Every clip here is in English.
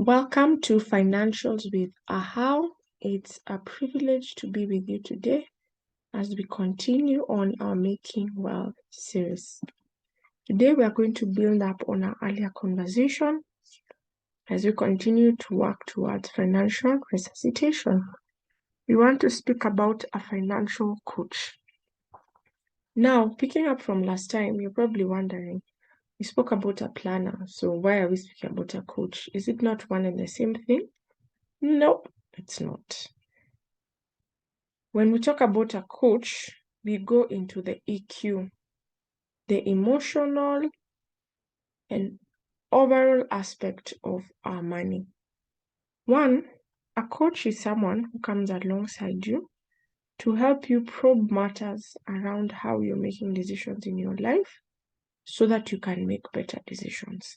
Welcome to Financials with Ahau. It's a privilege to be with you today as we continue on our Making Wealth series. Today we are going to build up on our earlier conversation as we continue to work towards financial resuscitation. We want to speak about a financial coach. Now, picking up from last time, you're probably wondering, we spoke about a planner, so why are we speaking about a coach? Is it not one and the same thing? Nope, it's not. When we talk about a coach, we go into the EQ, the emotional and overall aspect of our money. One, a coach is someone who comes alongside you to help you probe matters around how you're making decisions in your life so that you can make better decisions.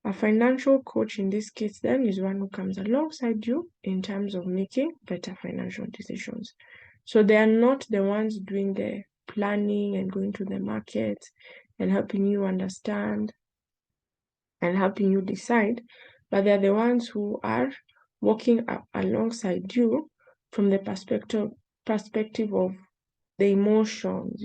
A financial coach in this case then is one who comes alongside you in terms of making better financial decisions. So they are not the ones doing the planning and going to the market and helping you understand and helping you decide, but they're the ones who are working alongside you from the perspective of the emotions,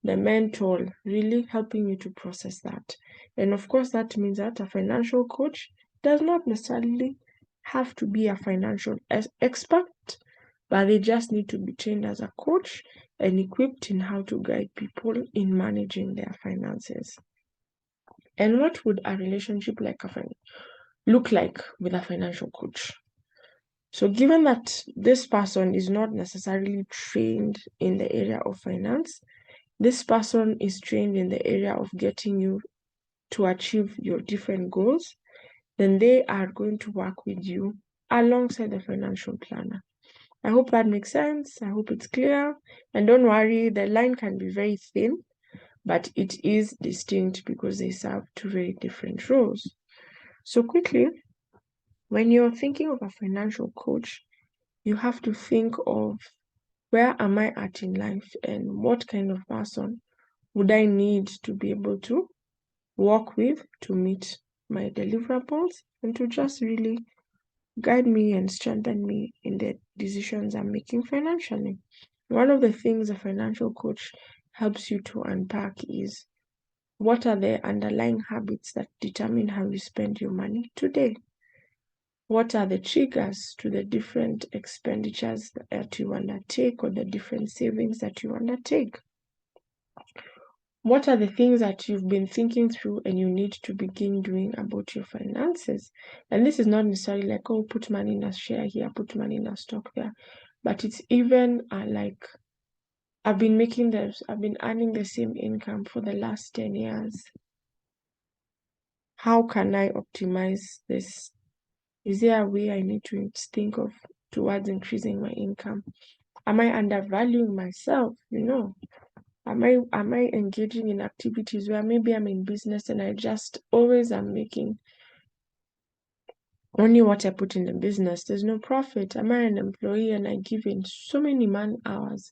the mental, really helping you to process that. And of course, that means that a financial coach does not necessarily have to be a financial expert, but they just need to be trained as a coach and equipped in how to guide people in managing their finances. And what would a relationship look like with a financial coach? So given that this person is not necessarily trained in the area of finance, this person is trained in the area of getting you to achieve your different goals, then they are going to work with you alongside the financial planner. I hope that makes sense. I hope it's clear. And don't worry, the line can be very thin, but it is distinct because they serve two very different roles. So quickly, when you're thinking of a financial coach, you have to think of where am I at in life and what kind of person would I need to be able to work with to meet my deliverables and to just really guide me and strengthen me in the decisions I'm making financially. One of the things a financial coach helps you to unpack is what are the underlying habits that determine how you spend your money today? What are the triggers to the different expenditures that you undertake or the different savings that you undertake? What are the things that you've been thinking through and you need to begin doing about your finances? And this is not necessarily like, oh, put money in a share here, put money in a stock there. But it's even like, I've been earning the same income for the last 10 years. How can I optimize this? Is there a way I need to think of towards increasing my income? Am I undervaluing myself? Am I engaging in activities where maybe I'm in business and I just always am making only what I put in the business? There's no profit. Am I an employee and I give in so many man hours,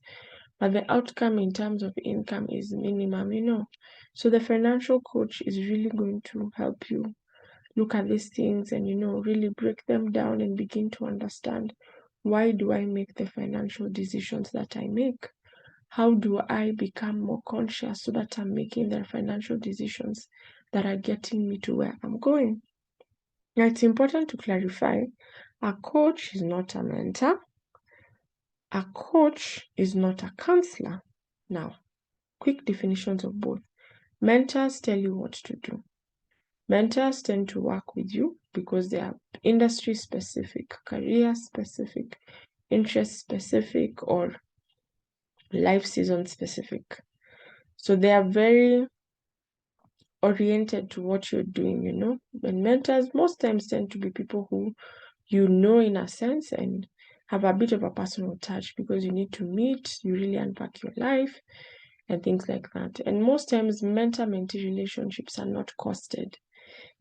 but the outcome in terms of income is minimum? So the financial coach is really going to help you look at these things and, really break them down and begin to understand, why do I make the financial decisions that I make? How do I become more conscious so that I'm making the financial decisions that are getting me to where I'm going? Now, it's important to clarify, a coach is not a mentor. A coach is not a counselor. Now, quick definitions of both. Mentors tell you what to do. Mentors tend to work with you because they are industry specific, career specific, interest specific, or life season specific. So they are very oriented to what you're doing, And mentors most times tend to be people who in a sense and have a bit of a personal touch because you need to meet, you really unpack your life and things like that. And most times mentor-mentee relationships are not costed.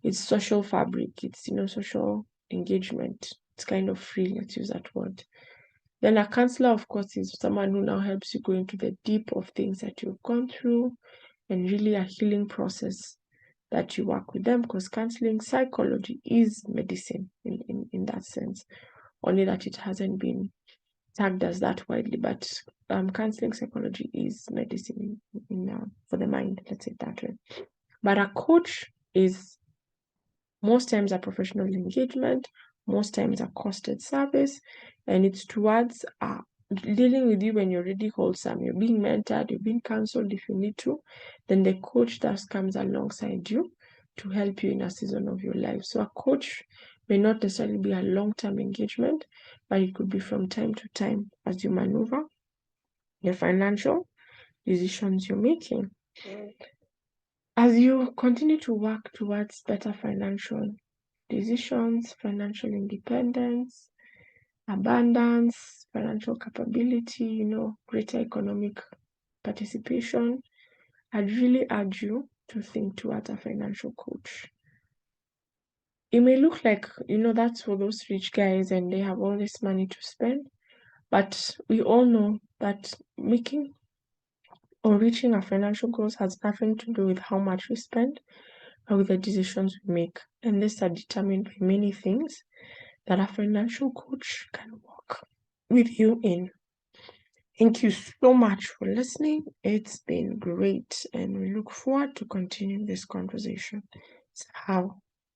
It's social fabric, it's social engagement. It's kind of free, let's use that word. Then a counselor, of course, is someone who now helps you go into the deep of things that you've gone through and really a healing process that you work with them, because counseling psychology is medicine in that sense, only that it hasn't been tagged as that widely. But counseling psychology is medicine for the mind, let's say it that way. But a coach is most times a professional engagement, most times a costed service, and it's towards dealing with you when you're already wholesome. You're being mentored, you're being counseled if you need to. Then the coach that comes alongside you to help you in a season of your life. So a coach may not necessarily be a long-term engagement, but it could be from time to time as you maneuver your financial decisions you're making. As you continue to work towards better financial decisions, financial independence, abundance, financial capability, greater economic participation, I'd really urge you to think towards a financial coach. It may look like, that's for those rich guys and they have all this money to spend, but we all know that making or reaching our financial goals has nothing to do with how much we spend, but with the decisions we make. And these are determined by many things that a financial coach can work with you in. Thank you so much for listening. It's been great, and we look forward to continuing this conversation. So,